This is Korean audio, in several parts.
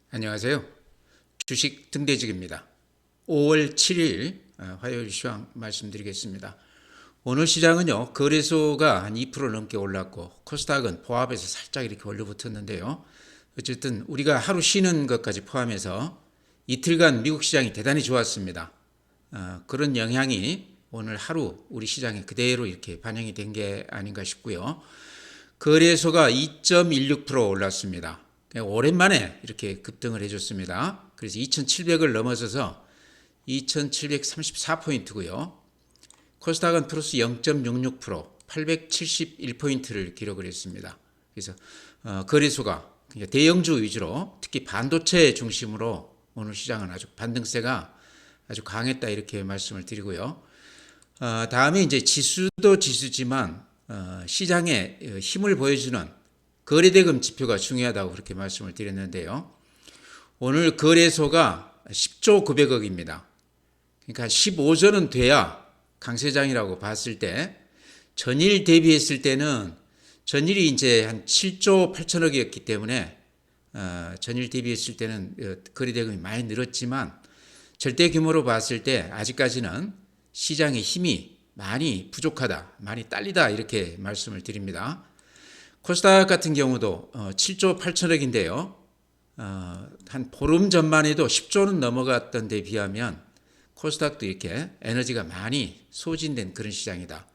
안녕하세요. 주식 등대직입니다. 5월 7일 화요일 시황 말씀드리겠습니다. 오늘 시장은요, 거래소가 한 2% 넘게 올랐고 코스닥은 보합에서 살짝 이렇게 올려붙었는데요. 어쨌든 우리가 하루 쉬는 것까지 포함해서 이틀간 미국 시장이 대단히 좋았습니다. 그런 영향이 오늘 하루 우리 시장에 그대로 이렇게 반영이 된 게 아닌가 싶고요. 거래소가 2.16% 올랐습니다. 오랜만에 이렇게 급등을 해줬습니다. 그래서 2700을 넘어서서 2734포인트고요. 코스닥은 플러스 0.66%, 871포인트를 기록을 했습니다. 그래서 거래소가 대형주 위주로 특히 반도체 중심으로 오늘 시장은 아주 반등세가 아주 강했다 이렇게 말씀을 드리고요. 다음에 이제 지수도 지수지만 시장에 힘을 보여주는 거래대금 지표가 중요하다고 그렇게 말씀을 드렸는데요. 오늘 거래소가 10조 900억입니다. 그러니까 15조는 돼야 강세장이라고 봤을 때 전일 대비했을 때는 전일이 이제 한 7조 8천억이었기 때문에 전일 대비했을 때는 거래대금이 많이 늘었지만 절대 규모로 봤을 때 아직까지는 시장의 힘이 많이 부족하다, 많이 딸리다 이렇게 말씀을 드립니다. 코스닥 같은 경우도 7조 8천억인데요. 한 보름 전만 해도 10조는 넘어갔던 데 비하면 코스닥도 이렇게 에너지가 많이 소진된 그런 시장이다.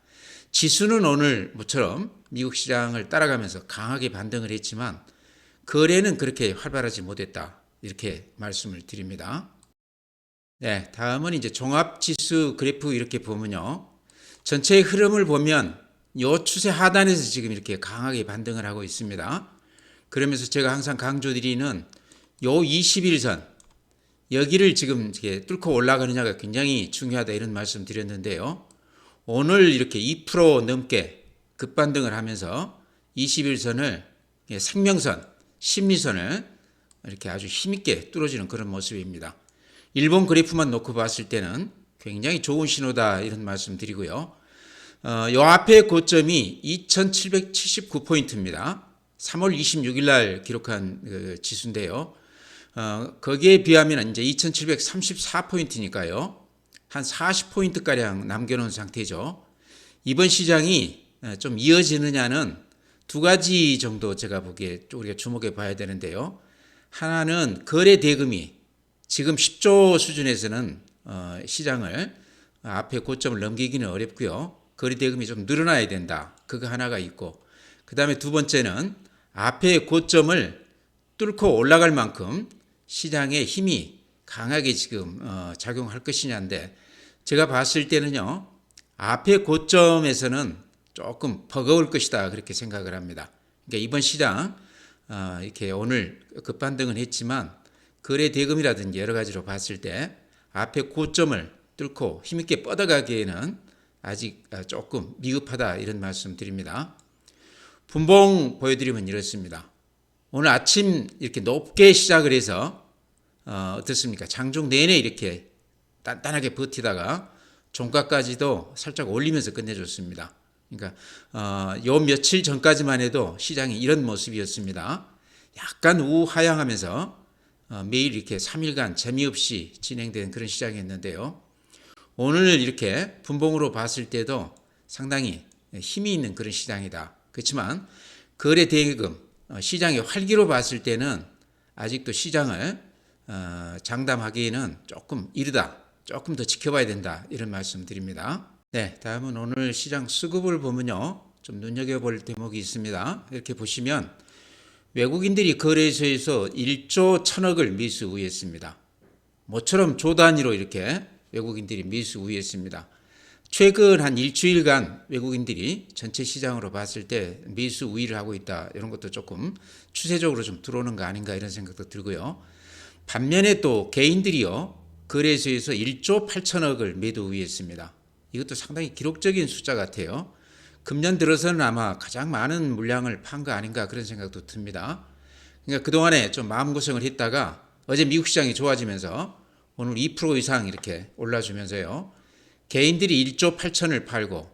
지수는 오늘 모처럼 미국 시장을 따라가면서 강하게 반등을 했지만 거래는 그렇게 활발하지 못했다. 이렇게 말씀을 드립니다. 네, 다음은 이제 종합지수 그래프 이렇게 보면요. 전체의 흐름을 보면 요 추세 하단에서 지금 이렇게 강하게 반등을 하고 있습니다. 그러면서 제가 항상 강조드리는 요 21선 여기를 지금 이렇게 뚫고 올라가느냐가 굉장히 중요하다 이런 말씀 드렸는데요. 오늘 이렇게 2% 넘게 급반등을 하면서 21선을 생명선, 심리선을 이렇게 아주 힘있게 뚫어주는 그런 모습입니다. 일본 그래프만 놓고 봤을 때는 굉장히 좋은 신호다 이런 말씀 드리고요. 요 앞에 고점이 2779포인트입니다. 3월 26일 날 기록한 지수인데요. 거기에 비하면 이제 2734포인트니까요. 한 40포인트가량 남겨놓은 상태죠. 이번 시장이 좀 이어지느냐는 두 가지 정도 제가 보기에 우리가 주목해 봐야 되는데요. 하나는 거래 대금이 지금 10조 수준에서는 시장을 앞에 고점을 넘기기는 어렵고요. 거래 대금이 좀 늘어나야 된다. 그거 하나가 있고 그 다음에 두 번째는 앞에 고점을 뚫고 올라갈 만큼 시장의 힘이 강하게 지금 작용할 것이냐인데 제가 봤을 때는요. 앞에 고점에서는 조금 버거울 것이다 그렇게 생각을 합니다. 그러니까 이번 시장 이렇게 오늘 급반등은 했지만 거래 대금이라든지 여러 가지로 봤을 때 앞에 고점을 뚫고 힘있게 뻗어가기에는 아직 조금 미흡하다 이런 말씀 드립니다. 분봉 보여드리면 이렇습니다. 오늘 아침 이렇게 높게 시작을 해서 어떻습니까? 장중 내내 이렇게 단단하게 버티다가 종가까지도 살짝 올리면서 끝내줬습니다. 그러니까 요 며칠 전까지만 해도 시장이 이런 모습이었습니다. 약간 우하향하면서 매일 이렇게 3일간 재미없이 진행된 그런 시장이었는데요. 오늘 이렇게 분봉으로 봤을 때도 상당히 힘이 있는 그런 시장이다. 그렇지만 거래 대금 시장의 활기로 봤을 때는 아직도 시장을 장담하기에는 조금 이르다. 조금 더 지켜봐야 된다. 이런 말씀 드립니다. 네, 다음은 오늘 시장 수급을 보면요. 좀 눈여겨볼 대목이 있습니다. 이렇게 보시면 외국인들이 거래소에서 1조 1000억을 매수 우회했습니다. 모처럼 조 단위로 이렇게 외국인들이 매수 우회했습니다. 최근 한 일주일간 외국인들이 전체 시장으로 봤을 때 매수 우위를 하고 있다. 이런 것도 조금 추세적으로 좀 들어오는 거 아닌가 이런 생각도 들고요. 반면에 또 개인들이요. 거래소에서 1조 8천억을 매도 우회했습니다. 이것도 상당히 기록적인 숫자 같아요. 금년 들어서는 아마 가장 많은 물량을 판 거 아닌가 그런 생각도 듭니다. 그러니까 그동안에 좀 마음고생을 했다가 어제 미국 시장이 좋아지면서 오늘 2% 이상 이렇게 올라주면서요. 개인들이 1조 8천을 팔고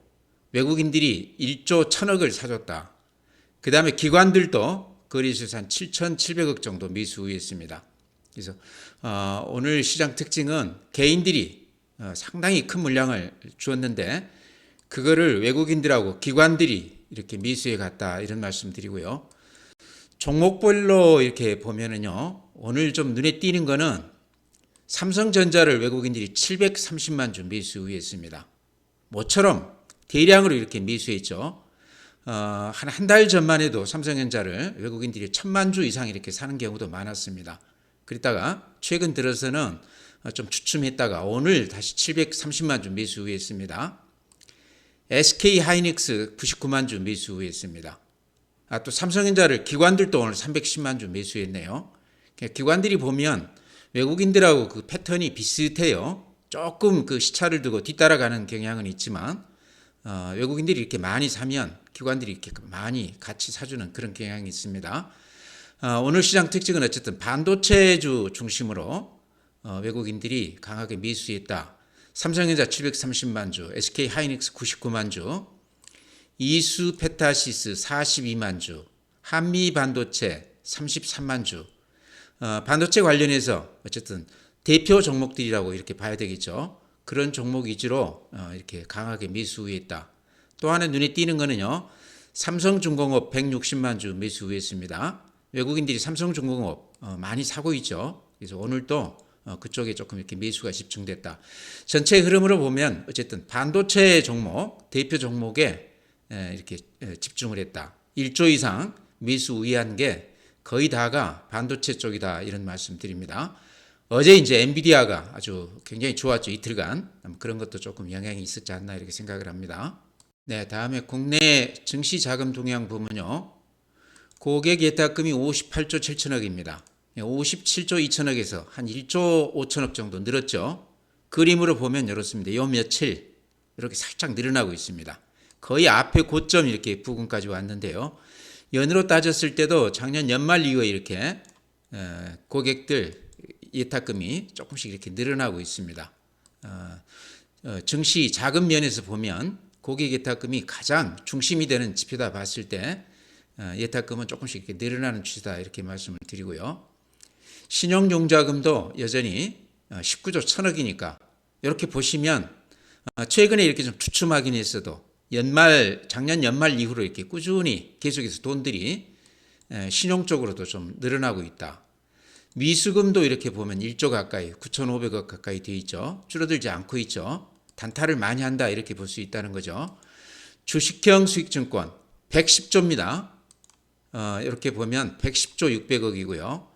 외국인들이 1조 1000억을 사줬다. 그 다음에 기관들도 거래소에서 한 7,700억 정도 매수 우회했습니다. 그래서 오늘 시장 특징은 개인들이 상당히 큰 물량을 주었는데 그거를 외국인들하고 기관들이 이렇게 미수해 갔다 이런 말씀 드리고요. 종목별로 이렇게 보면은요, 오늘 좀 눈에 띄는 거는 삼성전자를 외국인들이 730만 주 매수했습니다. 모처럼 대량으로 이렇게 매수했죠. 한 달 전만 해도 삼성전자를 외국인들이 1000만 주 이상 이렇게 사는 경우도 많았습니다. 그랬다가 최근 들어서는 좀 주춤했다가 오늘 다시 730만 주 매수했습니다. SK 하이닉스 99만 주 매수했습니다. 또 삼성전자를 기관들도 오늘 310만 주 매수했네요. 기관들이 보면 외국인들하고 그 패턴이 비슷해요. 조금 그 시차를 두고 뒤따라가는 경향은 있지만 외국인들이 이렇게 많이 사면 기관들이 이렇게 많이 같이 사주는 그런 경향이 있습니다. 오늘 시장 특징은 어쨌든 반도체주 중심으로 외국인들이 강하게 매수했다. 삼성전자 730만 주, SK 하이닉스 99만 주, 이수 페타시스 42만 주, 한미 반도체 33만 주. 반도체 관련해서 어쨌든 대표 종목들이라고 이렇게 봐야 되겠죠. 그런 종목 위주로 이렇게 강하게 매수했다. 또 하나 눈에 띄는 거는요. 삼성중공업 160만 주 매수했습니다. 외국인들이 삼성중공업 많이 사고 있죠. 그래서 오늘도 그쪽에 조금 이렇게 매수가 집중됐다. 전체 흐름으로 보면 어쨌든 반도체 종목, 대표 종목에 이렇게 집중을 했다. 1조 이상 매수 우위한 게 거의 다가 반도체 쪽이다 이런 말씀 드립니다. 어제 이제 엔비디아가 아주 굉장히 좋았죠. 이틀간. 그런 것도 조금 영향이 있었지 않나 이렇게 생각을 합니다. 네, 다음에 국내 증시 자금 동향 보면요. 고객 예탁금이 58조 7천억입니다. 57조 2천억에서 한 1조 5천억 정도 늘었죠. 그림으로 보면 이렇습니다. 요 며칠 이렇게 살짝 늘어나고 있습니다. 거의 앞에 고점 이렇게 부근까지 왔는데요. 연으로 따졌을 때도 작년 연말 이후에 이렇게 고객들 예탁금이 조금씩 이렇게 늘어나고 있습니다. 증시 자금 면에서 보면 고객 예탁금이 가장 중심이 되는 지표다 봤을 때 예탁금은 조금씩 이렇게 늘어나는 추세다 이렇게 말씀을 드리고요. 신용융자금도 여전히 19조 1000억이니까 이렇게 보시면 최근에 이렇게 좀 주춤하긴 했어도 작년 연말 이후로 이렇게 꾸준히 계속해서 돈들이 신용 쪽으로도 좀 늘어나고 있다. 미수금도 이렇게 보면 1조 가까이 9,500억 가까이 되어 있죠. 줄어들지 않고 있죠. 단타를 많이 한다 이렇게 볼 수 있다는 거죠. 주식형 수익증권 110조입니다. 이렇게 보면 110조 600억이고요.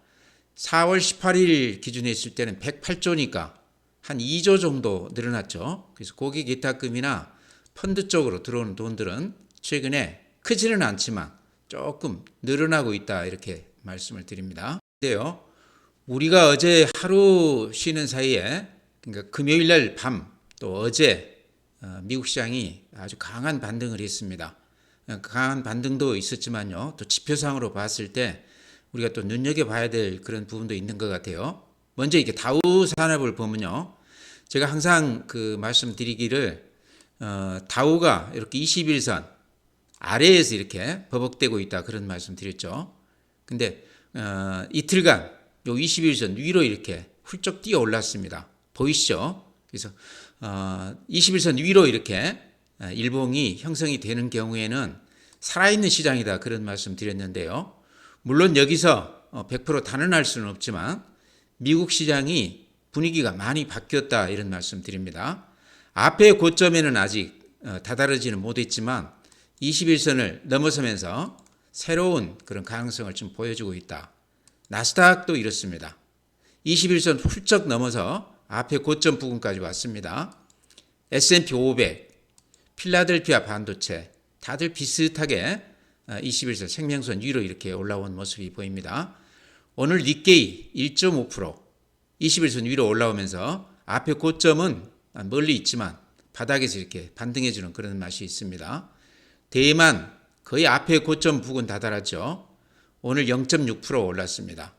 4월 18일 기준에 있을 때는 108조니까 한 2조 정도 늘어났죠. 그래서 고객 예탁금이나 펀드 쪽으로 들어오는 돈들은 최근에 크지는 않지만 조금 늘어나고 있다 이렇게 말씀을 드립니다. 근데요, 우리가 어제 하루 쉬는 사이에 그러니까 금요일 날 밤 또 어제 미국 시장이 아주 강한 반등을 했습니다. 강한 반등도 있었지만요, 또 지표상으로 봤을 때 우리가 또 눈여겨봐야 될 그런 부분도 있는 것 같아요. 먼저 이렇게 다우 산업을 보면요, 제가 항상 그 말씀드리기를 다우가 이렇게 21선 아래에서 이렇게 버벅대고 있다 그런 말씀 드렸죠. 근데 이틀간 요 21선 위로 이렇게 훌쩍 뛰어 올랐습니다. 보이시죠? 그래서 21선 위로 이렇게 일봉이 형성이 되는 경우에는 살아있는 시장이다 그런 말씀 드렸는데요. 물론 여기서 100% 단언할 수는 없지만 미국 시장이 분위기가 많이 바뀌었다 이런 말씀 드립니다. 앞의 고점에는 아직 다다르지는 못했지만 21선을 넘어서면서 새로운 그런 가능성을 좀 보여주고 있다. 나스닥도 이렇습니다. 21선 훌쩍 넘어서 앞에 고점 부근까지 왔습니다. S&P 500, 필라델피아 반도체 다들 비슷하게 21선 생명선 위로 이렇게 올라온 모습이 보입니다. 오늘 니케이 1.5%, 21선 위로 올라오면서 앞에 고점은 멀리 있지만 바닥에서 이렇게 반등해주는 그런 맛이 있습니다. 대만 거의 앞에 고점 부근 다다랐죠. 오늘 0.6% 올랐습니다.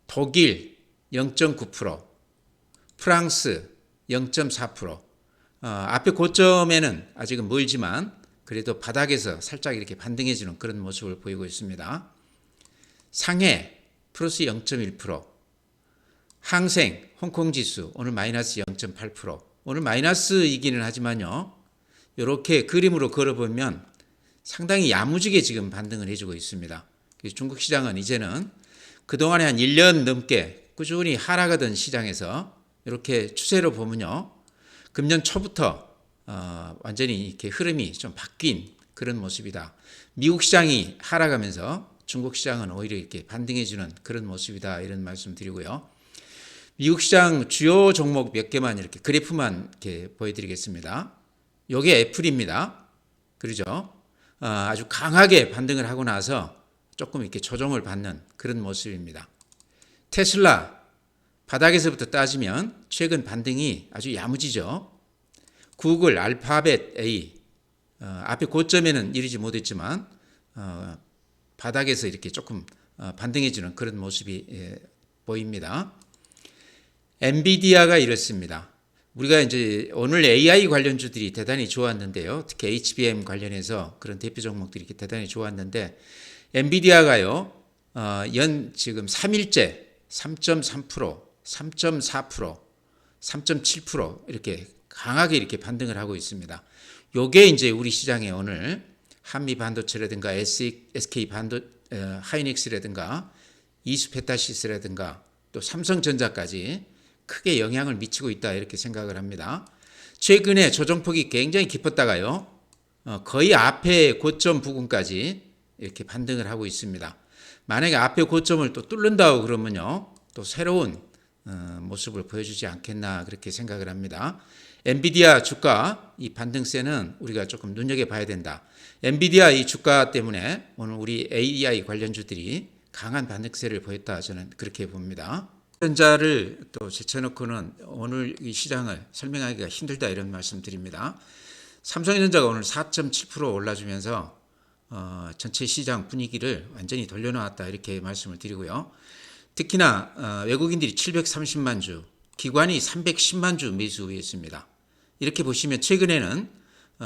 독일 0.9%, 프랑스 0.4%. 앞에 고점에는 아직은 멀지만 그래도 바닥에서 살짝 이렇게 반등해주는 그런 모습을 보이고 있습니다. 상해 플러스 0.1%, 항생, 홍콩 지수 오늘 마이너스 0.8%. 오늘 마이너스이기는 하지만요. 이렇게 그림으로 걸어보면 상당히 야무지게 지금 반등을 해주고 있습니다. 중국 시장은 이제는 그동안에 한 1년 넘게 꾸준히 하락하던 시장에서 이렇게 추세로 보면요. 금년 초부터 완전히 이렇게 흐름이 좀 바뀐 그런 모습이다. 미국 시장이 하락하면서 중국 시장은 오히려 이렇게 반등해주는 그런 모습이다. 이런 말씀 드리고요. 미국 시장 주요 종목 몇 개만 이렇게 그래프만 이렇게 보여드리겠습니다. 요게 애플입니다. 그러죠? 아주 강하게 반등을 하고 나서 조금 이렇게 조정을 받는 그런 모습입니다. 테슬라 바닥에서부터 따지면 최근 반등이 아주 야무지죠. 구글, 알파벳 A 앞에 고점에는 이르지 못했지만 바닥에서 이렇게 조금 반등해주는 그런 모습이 보입니다. 엔비디아가 이렇습니다. 우리가 이제 오늘 AI 관련주들이 대단히 좋았는데요. 특히 HBM 관련해서 그런 대표 종목들이 대단히 좋았는데 엔비디아가요. 지금 3일째 3.3%, 3.4%, 3.7% 이렇게 강하게 이렇게 반등을 하고 있습니다. 요게 이제 우리 시장에 오늘 한미 반도체라든가 SK 하이닉스라든가 이수페타시스라든가 또 삼성전자까지 크게 영향을 미치고 있다 이렇게 생각을 합니다. 최근에 조정폭이 굉장히 깊었다가요. 거의 앞에 고점 부근까지 이렇게 반등을 하고 있습니다. 만약에 앞에 고점을 또 뚫는다고 그러면요. 또 새로운 모습을 보여주지 않겠나 그렇게 생각을 합니다. 엔비디아 주가 이 반등세는 우리가 조금 눈여겨봐야 된다. 엔비디아 이 주가 때문에 오늘 우리 AI 관련주들이 강한 반등세를 보였다 저는 그렇게 봅니다. 전자를 또 제쳐놓고는 오늘 이 시장을 설명하기가 힘들다 이런 말씀 드립니다. 삼성전자가 오늘 4.7% 올라주면서 전체 시장 분위기를 완전히 돌려놓았다 이렇게 말씀을 드리고요. 특히나 외국인들이 730만 주, 기관이 310만 주 매수했습니다. 이렇게 보시면 최근에는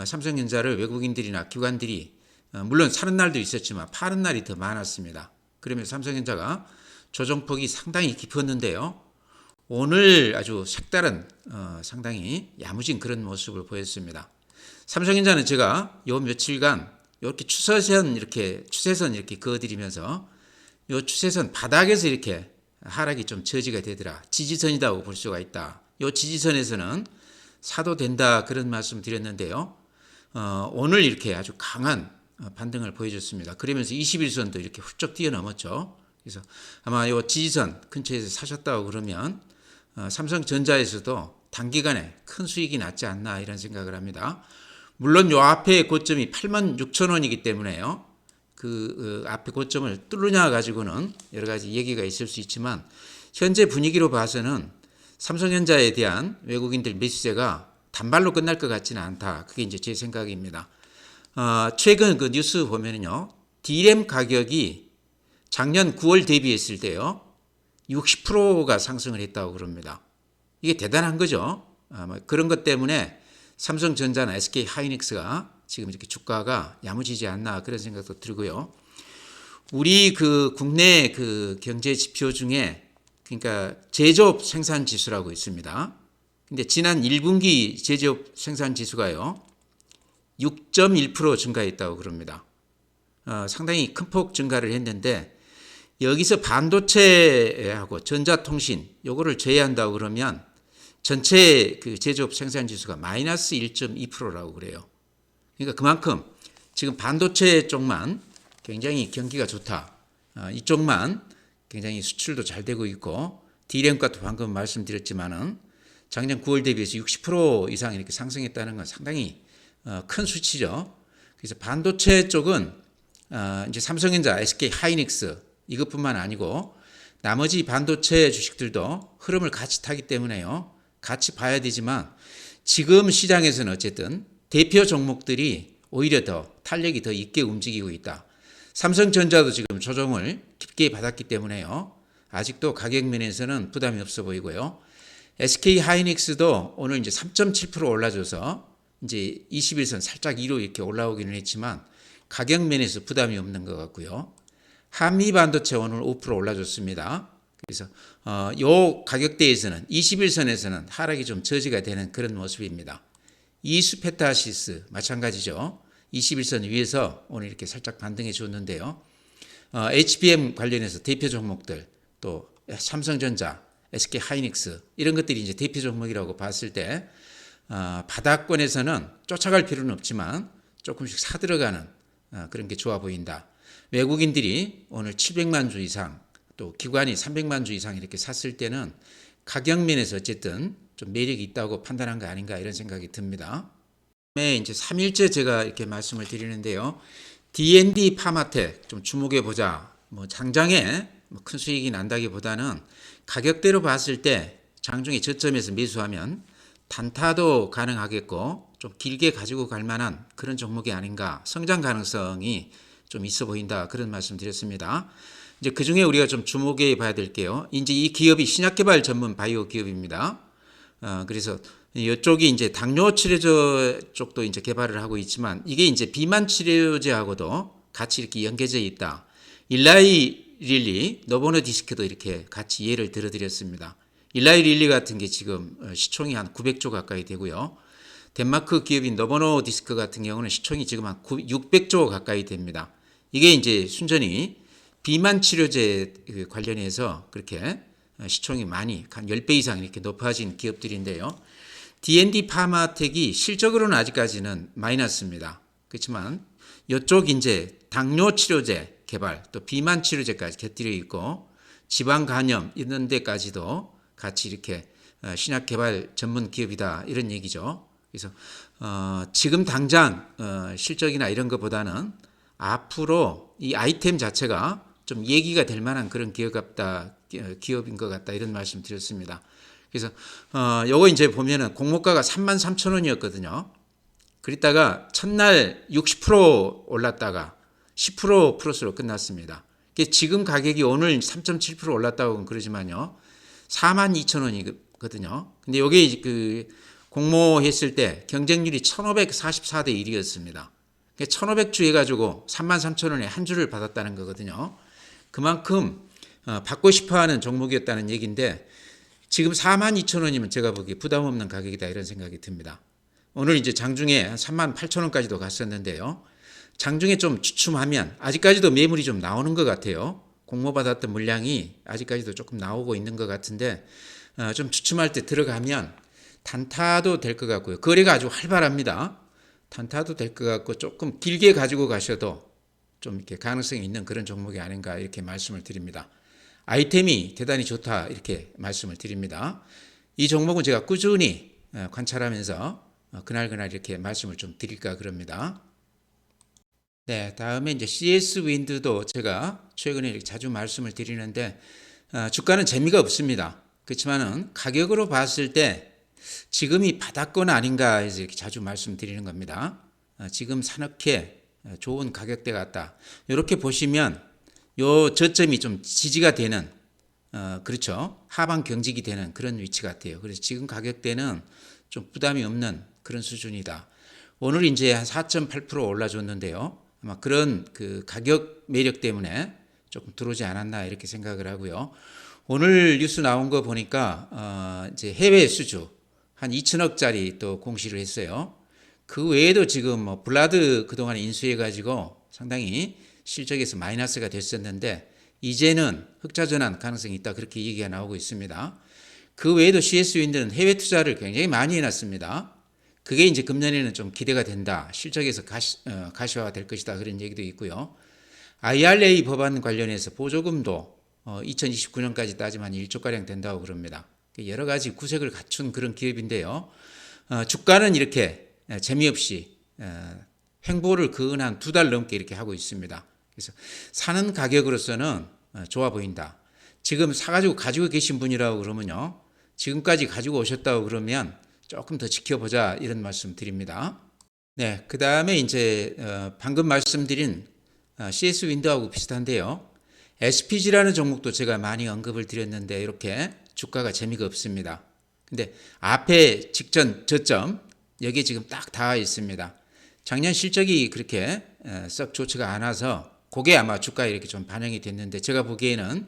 삼성전자를 외국인들이나 기관들이 물론 사는 날도 있었지만 파는 날이 더 많았습니다. 그러면 삼성전자가 조정폭이 상당히 깊었는데요. 오늘 아주 색다른 상당히 야무진 그런 모습을 보였습니다. 삼성전자는 제가 요 며칠간 이렇게 추세선 이렇게 그어드리면서 요 추세선 바닥에서 이렇게 하락이 좀 저지가 되더라. 지지선이라고 볼 수가 있다. 요 지지선에서는 사도 된다 그런 말씀 드렸는데요. 오늘 이렇게 아주 강한 반등을 보여줬습니다. 그러면서 21선도 이렇게 훌쩍 뛰어넘었죠. 그래서 아마 이 지지선 근처에서 사셨다고 그러면 삼성전자에서도 단기간에 큰 수익이 났지 않나 이런 생각을 합니다. 물론 요 앞에 고점이 86,000원이기 때문에요. 그 앞에 고점을 뚫느냐 가지고는 여러 가지 얘기가 있을 수 있지만 현재 분위기로 봐서는 삼성전자에 대한 외국인들 매수세가 단발로 끝날 것 같지는 않다. 그게 이제 제 생각입니다. 최근 그 뉴스 보면은요, D램 가격이 작년 9월 대비했을 때요, 60%가 상승을 했다고 그럽니다. 이게 대단한 거죠. 그런 것 때문에 삼성전자나 SK 하이닉스가 지금 이렇게 주가가 야무지지 않나 그런 생각도 들고요. 우리 그 국내 그 경제 지표 중에 그러니까 제조업 생산 지수라고 있습니다. 근데 지난 1분기 제조업 생산 지수가요, 6.1% 증가했다고 그럽니다. 상당히 큰 폭 증가를 했는데 여기서 반도체하고 전자통신 요거를 제외한다고 그러면 전체 그 제조업 생산 지수가 마이너스 1.2%라고 그래요. 그러니까 그만큼 지금 반도체 쪽만 굉장히 경기가 좋다. 이쪽만 굉장히 수출도 잘 되고 있고 D램과도 방금 말씀드렸지만은 작년 9월 대비해서 60% 이상 이렇게 상승했다는 건 상당히 큰 수치죠. 그래서 반도체 쪽은 이제 삼성전자, SK 하이닉스 이것뿐만 아니고 나머지 반도체 주식들도 흐름을 같이 타기 때문에요. 같이 봐야 되지만 지금 시장에서는 어쨌든 대표 종목들이 오히려 더 탄력이 더 있게 움직이고 있다. 삼성전자도 지금 조정을 깊게 받았기 때문에요. 아직도 가격 면에서는 부담이 없어 보이고요. SK 하이닉스도 오늘 이제 3.7% 올라줘서 이제 21선 살짝 위로 이렇게 올라오기는 했지만 가격 면에서 부담이 없는 것 같고요. 한미 반도체 오늘 5% 올라줬습니다. 그래서 요 가격대에서는 21선에서는 하락이 좀 저지가 되는 그런 모습입니다. 이수페타시스 마찬가지죠. 21선 위에서 오늘 이렇게 살짝 반등해 줬는데요. HBM 관련해서 대표 종목들 또 삼성전자, SK하이닉스 이런 것들이 이제 대표 종목이라고 봤을 때 바닥권에서는 쫓아갈 필요는 없지만 조금씩 사들어가는 그런 게 좋아 보인다. 외국인들이 오늘 700만 주 이상 또 기관이 300만 주 이상 이렇게 샀을 때는 가격면에서 어쨌든 좀 매력이 있다고 판단한 거 아닌가 이런 생각이 듭니다. 다음에 이제 3일째 제가 이렇게 말씀을 드리는데요. D&D 파마텍 좀 주목해 보자. 뭐 장장에 큰 수익이 난다기보다는 가격대로 봤을 때 장중에 저점에서 매수하면 단타도 가능하겠고 좀 길게 가지고 갈 만한 그런 종목이 아닌가. 성장 가능성이 좀 있어 보인다. 그런 말씀 드렸습니다. 이제 그 중에 우리가 좀 주목해 봐야 될게요. 이제 이 기업이 신약개발 전문 바이오 기업입니다. 그래서 이쪽이 이제 당뇨 치료제 쪽도 이제 개발을 하고 있지만 이게 이제 비만 치료제하고도 같이 이렇게 연계져 있다. 일라이 릴리, 노보노 디스크도 이렇게 같이 예를 들어드렸습니다. 일라이 릴리 같은 게 지금 시총이 한 900조 가까이 되고요. 덴마크 기업인 노보노 디스크 같은 경우는 시총이 지금 한 600조 가까이 됩니다. 이게 이제 순전히 비만 치료제 관련해서 그렇게 시총이 많이 한 10배 이상 이렇게 높아진 기업들인데요. D&D 파마텍이 실적으로는 아직까지는 마이너스입니다. 그렇지만 이쪽 이제 당뇨 치료제 개발 또 비만 치료제까지 곁들여 있고 지방 간염 이런 데까지도 같이 이렇게 신약 개발 전문 기업이다 이런 얘기죠. 그래서 지금 당장 실적이나 이런 것보다는 앞으로 이 아이템 자체가 좀 얘기가 될 만한 그런 기업인 것 같다 이런 말씀 드렸습니다. 그래서 요거 이제 보면은 공모가가 33,000원이었거든요. 그랬다가 첫날 60% 올랐다가 10% 플러스로 끝났습니다. 지금 가격이 오늘 3.7% 올랐다고 그러지만요. 42,000원이거든요. 근데 요게 그 공모했을 때 경쟁률이 1,544대 1이었습니다. 1,500주 해가지고 33,000원에 한 주를 받았다는 거거든요. 그만큼 받고 싶어하는 종목이었다는 얘기인데 지금 42,000원이면 제가 보기에 부담 없는 가격이다 이런 생각이 듭니다. 오늘 이제 장중에 한 38,000원까지도 갔었는데요. 장중에 좀 주춤하면 아직까지도 매물이 좀 나오는 것 같아요. 공모받았던 물량이 아직까지도 조금 나오고 있는 것 같은데 좀 주춤할 때 들어가면 단타도 될 것 같고요. 거래가 아주 활발합니다. 단타도 될 것 같고 조금 길게 가지고 가셔도 좀 이렇게 가능성이 있는 그런 종목이 아닌가 이렇게 말씀을 드립니다. 아이템이 대단히 좋다 이렇게 말씀을 드립니다. 이 종목은 제가 꾸준히 관찰하면서 그날 이렇게 말씀을 좀 드릴까 그럽니다. 네, 다음에 이제 CS 윈드도 제가 최근에 이렇게 자주 말씀을 드리는데 주가는 재미가 없습니다. 그렇지만은 가격으로 봤을 때 지금이 바닥권 아닌가 해서 이렇게 자주 말씀드리는 겁니다. 지금 사놓게 좋은 가격대 같다. 이렇게 보시면 요 저점이 좀 지지가 되는 그렇죠. 하방 경직이 되는 그런 위치 같아요. 그래서 지금 가격대는 좀 부담이 없는 그런 수준이다. 오늘 이제 한 4.8% 올라줬는데요. 아마 그런 그 가격 매력 때문에 조금 들어오지 않았나 이렇게 생각을 하고요. 오늘 뉴스 나온 거 보니까 이제 해외 수주 한 2천억짜리 또 공시를 했어요. 그 외에도 지금 뭐 블라드 그동안 인수해 가지고 상당히 실적에서 마이너스가 됐었는데 이제는 흑자 전환 가능성이 있다 그렇게 얘기가 나오고 있습니다. 그 외에도 CS 윈드는 해외 투자를 굉장히 많이 해놨습니다. 그게 이제 금년에는 좀 기대가 된다. 실적에서 가시화가 될 것이다. 그런 얘기도 있고요. IRA 법안 관련해서 보조금도 2029년까지 따지면 1조가량 된다고 그럽니다. 여러 가지 구색을 갖춘 그런 기업인데요. 주가는 이렇게 재미없이 횡보를 한 2달 넘게 이렇게 하고 있습니다. 그래서 사는 가격으로서는 좋아 보인다. 지금 사가지고 가지고 계신 분이라고 그러면요. 지금까지 가지고 오셨다고 그러면 조금 더 지켜보자 이런 말씀 드립니다. 네, 그 다음에 이제 방금 말씀드린 CS 윈드하고 비슷한데요. SPG라는 종목도 제가 많이 언급을 드렸는데 이렇게 주가가 재미가 없습니다. 근데 앞에 직전 저점 여기 지금 딱 닿아 있습니다. 작년 실적이 그렇게 썩 좋지가 않아서 그게 아마 주가에 이렇게 좀 반영이 됐는데 제가 보기에는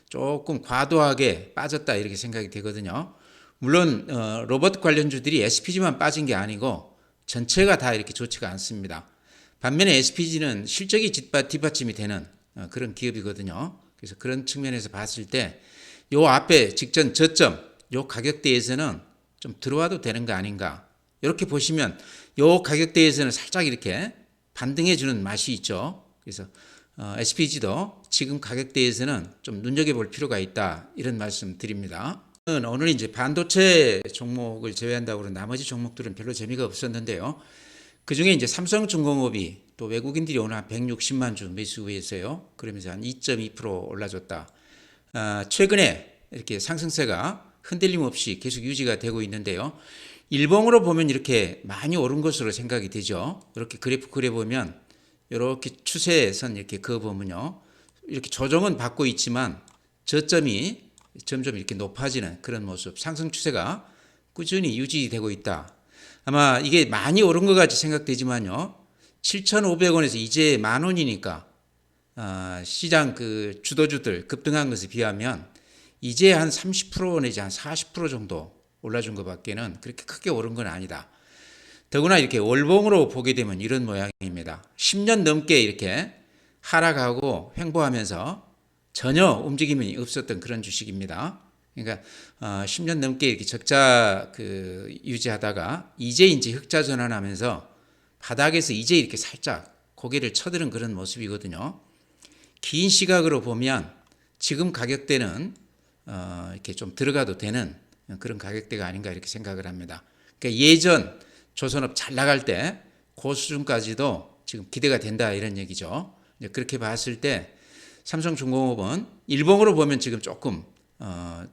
조금 과도하게 빠졌다 이렇게 생각이 되거든요. 물론 로봇 관련주들이 SPG만 빠진 게 아니고 전체가 다 이렇게 좋지가 않습니다. 반면에 SPG는 실적이 뒷받침이 되는 그런 기업이거든요. 그래서 그런 측면에서 봤을 때 요 앞에 직전 저점 요 가격대에서는 좀 들어와도 되는 거 아닌가 이렇게 보시면 요 가격대에서는 살짝 이렇게 반등해 주는 맛이 있죠. 그래서 SPG도 지금 가격대에서는 좀 눈여겨볼 필요가 있다 이런 말씀 드립니다. 오늘 이제 반도체 종목을 제외한다고 나머지 종목들은 별로 재미가 없었는데요. 그 중에 이제 삼성중공업이 또 외국인들이 오늘 한 160만 주 매수했어요. 그러면서 한 2.2% 올라줬다. 최근에 이렇게 상승세가 흔들림 없이 계속 유지가 되고 있는데요. 일봉으로 보면 이렇게 많이 오른 것으로 생각이 되죠. 이렇게 그래프 그려보면 이렇게 추세선 이렇게 그어보면요. 이렇게 조정은 받고 있지만 저점이 점점 이렇게 높아지는 그런 모습, 상승 추세가 꾸준히 유지되고 있다. 아마 이게 많이 오른 것 같이 생각되지만요. 7,500원에서 이제 10,000원이니까 시장 그 주도주들 급등한 것에 비하면 이제 한 30% 내지 한 40% 정도 올라준 것밖에는 그렇게 크게 오른 건 아니다. 더구나 이렇게 월봉으로 보게 되면 이런 모양입니다. 10년 넘게 이렇게 하락하고 횡보하면서 전혀 움직임이 없었던 그런 주식입니다. 그러니까 10년 넘게 이렇게 적자 유지하다가 이제 흑자 전환하면서 바닥에서 이제 이렇게 살짝 고개를 쳐드는 그런 모습이거든요. 긴 시각으로 보면 지금 가격대는 이렇게 좀 들어가도 되는 그런 가격대가 아닌가 이렇게 생각을 합니다. 그러니까 예전 조선업 잘 나갈 때 그 수준까지도 지금 기대가 된다 이런 얘기죠. 그렇게 봤을 때 삼성중공업은 일봉으로 보면 지금 조금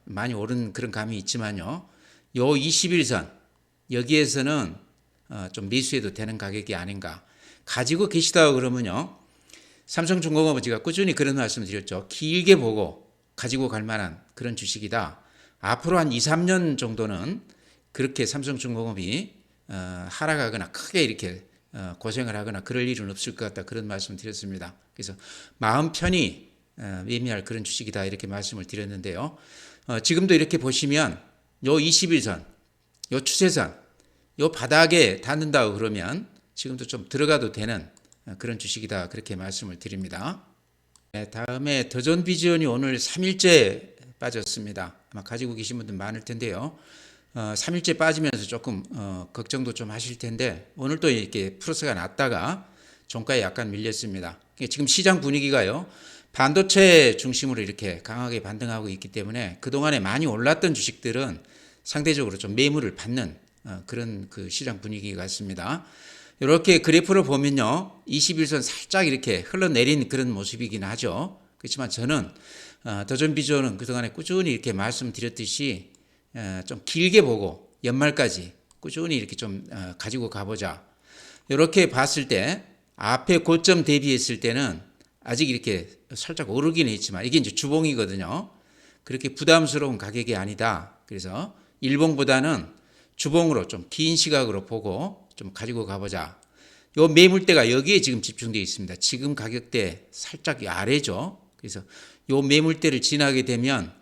많이 오른 그런 감이 있지만요. 요 21선 여기에서는 좀 매수해도 되는 가격이 아닌가. 가지고 계시다 그러면요. 삼성중공업은 제가 꾸준히 그런 말씀 드렸죠. 길게 보고 가지고 갈 만한 그런 주식이다. 앞으로 한 2, 3년 정도는 그렇게 삼성중공업이 하락하거나 크게 이렇게 고생을 하거나 그럴 일은 없을 것 같다. 그런 말씀 드렸습니다. 그래서 마음 편히 매매할 그런 주식이다. 이렇게 말씀을 드렸는데요. 지금도 이렇게 보시면 요 21선, 요 추세선, 요 바닥에 닿는다고 그러면 지금도 좀 들어가도 되는 그런 주식이다. 그렇게 말씀을 드립니다. 네, 다음에 더존비전이 오늘 3일째 빠졌습니다. 아마 가지고 계신 분들 많을 텐데요. 3일째 빠지면서 조금 걱정도 좀 하실 텐데 오늘 또 이렇게 플러스가 났다가 종가에 약간 밀렸습니다. 지금 시장 분위기가요. 반도체 중심으로 이렇게 강하게 반등하고 있기 때문에 그동안에 많이 올랐던 주식들은 상대적으로 좀 매물을 받는 그런 그 시장 분위기 같습니다. 이렇게 그래프를 보면요. 21선 살짝 이렇게 흘러내린 그런 모습이긴 하죠. 그렇지만 저는 더존비전은 그동안에 꾸준히 이렇게 말씀드렸듯이 좀 길게 보고 연말까지 꾸준히 이렇게 좀 가지고 가보자. 이렇게 봤을 때 앞에 고점 대비했을 때는 아직 이렇게 살짝 오르긴 했지만 이게 이제 주봉이거든요. 그렇게 부담스러운 가격이 아니다. 그래서 일봉보다는 주봉으로 좀 긴 시각으로 보고 좀 가지고 가보자. 요 매물대가 여기에 지금 집중되어 있습니다. 지금 가격대 살짝 아래죠. 그래서 요 매물대를 지나게 되면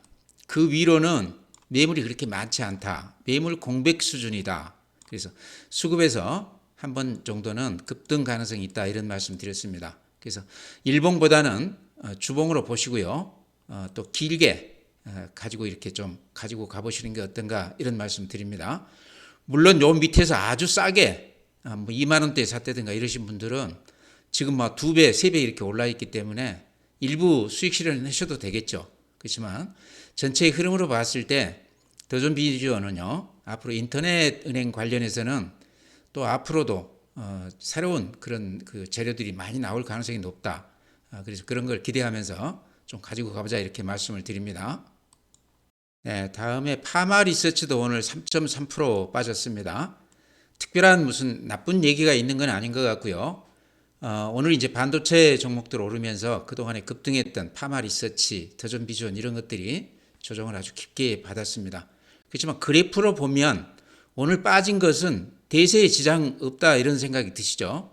그 위로는 매물이 그렇게 많지 않다. 매물 공백 수준이다. 그래서 수급에서 한 번 정도는 급등 가능성이 있다. 이런 말씀 드렸습니다. 그래서 일봉보다는 주봉으로 보시고요. 또 길게 가지고 이렇게 좀 가지고 가보시는 게 어떤가 이런 말씀 드립니다. 물론 요 밑에서 아주 싸게 뭐 2만 원대에 샀다든가 이러신 분들은 지금 막 2배, 3배 이렇게 올라 있기 때문에 일부 수익 실현하셔도 되겠죠. 그렇지만 전체의 흐름으로 봤을 때 더존비전은요. 앞으로 인터넷 은행 관련해서는 또 앞으로도 새로운 그런 그 재료들이 많이 나올 가능성이 높다. 그래서 그런 걸 기대하면서 좀 가지고 가보자 이렇게 말씀을 드립니다. 네, 다음에 파마 리서치도 오늘 3.3% 빠졌습니다. 특별한 무슨 나쁜 얘기가 있는 건 아닌 것 같고요. 오늘 이제 반도체 종목들 오르면서 그동안에 급등했던 파마 리서치, 더존비전 이런 것들이 조정을 아주 깊게 받았습니다. 그렇지만 그래프로 보면 오늘 빠진 것은 대세에 지장 없다 이런 생각이 드시죠.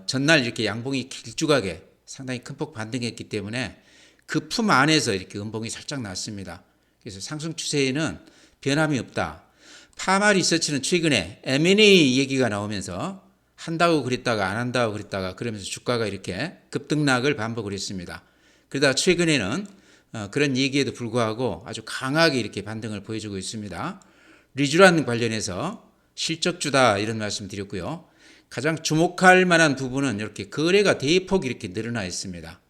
전날 이렇게 양봉이 길쭉하게 상당히 큰 폭 반등했기 때문에 그 품 안에서 이렇게 음봉이 살짝 났습니다. 그래서 상승 추세에는 변함이 없다. 파마 리서치는 최근에 M&A 얘기가 나오면서 한다고 그랬다가 안 한다고 그랬다가 그러면서 주가가 이렇게 급등락을 반복을 했습니다. 그러다 최근에는 그런 얘기에도 불구하고 아주 강하게 이렇게 반등을 보여주고 있습니다. 리쥬란 관련해서 실적주다 이런 말씀 드렸고요. 가장 주목할 만한 부분은 이렇게 거래가 대폭 이렇게 늘어나 있습니다.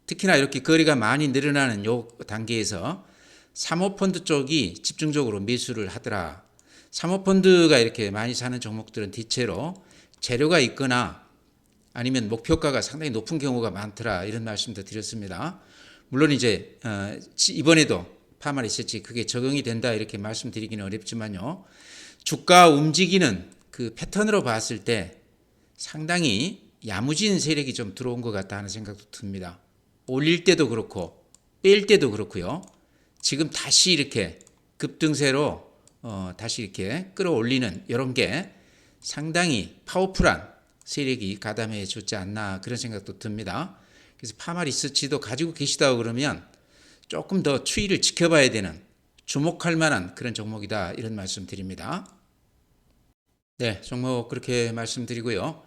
특히나 이렇게 거래가 많이 늘어나는 요 단계에서 사모펀드 쪽이 집중적으로 매수를 하더라. 사모펀드가 이렇게 많이 사는 종목들은 대체로 재료가 있거나 아니면 목표가가 상당히 높은 경우가 많더라 이런 말씀도 드렸습니다. 물론 이제 이번에도 파마 리서치 그게 적용이 된다 이렇게 말씀드리기는 어렵지만요. 주가 움직이는 그 패턴으로 봤을 때 상당히 야무진 세력이 좀 들어온 것 같다 하는 생각도 듭니다. 올릴 때도 그렇고 뺄 때도 그렇고요. 지금 다시 이렇게 급등세로 다시 이렇게 끌어올리는 이런 게 상당히 파워풀한 세력이 가담해 줬지 않나 그런 생각도 듭니다. 그래서 파마 리서치도 가지고 계시다고 그러면 조금 더 추이를 지켜봐야 되는 주목할 만한 그런 종목이다 이런 말씀 드립니다. 네, 종목 그렇게 말씀드리고요.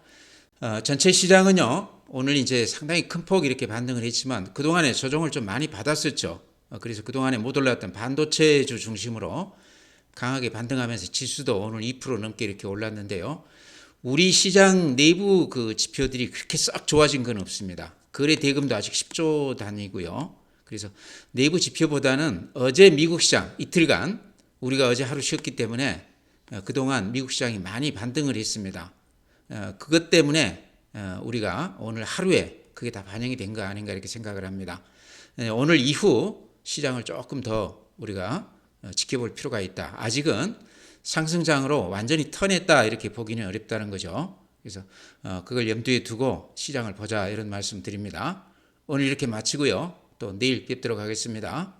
전체 시장은요 오늘 이제 상당히 큰 폭 이렇게 반등을 했지만 그동안에 조정을 좀 많이 받았었죠. 그래서 그동안에 못 올랐던 반도체주 중심으로 강하게 반등하면서 지수도 오늘 2% 넘게 이렇게 올랐는데요. 우리 시장 내부 그 지표들이 그렇게 썩 좋아진 건 없습니다. 거래 대금도 아직 10조 단위고요. 그래서 내부 지표보다는 어제 미국 시장 이틀간 우리가 어제 하루 쉬었기 때문에 그동안 미국 시장이 많이 반등을 했습니다. 그것 때문에 우리가 오늘 하루에 그게 다 반영이 된 거 아닌가 이렇게 생각을 합니다. 오늘 이후 시장을 조금 더 우리가 지켜볼 필요가 있다. 아직은 상승장으로 완전히 턴했다 이렇게 보기는 어렵다는 거죠. 그래서 그걸 염두에 두고 시장을 보자 이런 말씀 드립니다. 오늘 이렇게 마치고요. 또 내일 뵙도록 하겠습니다.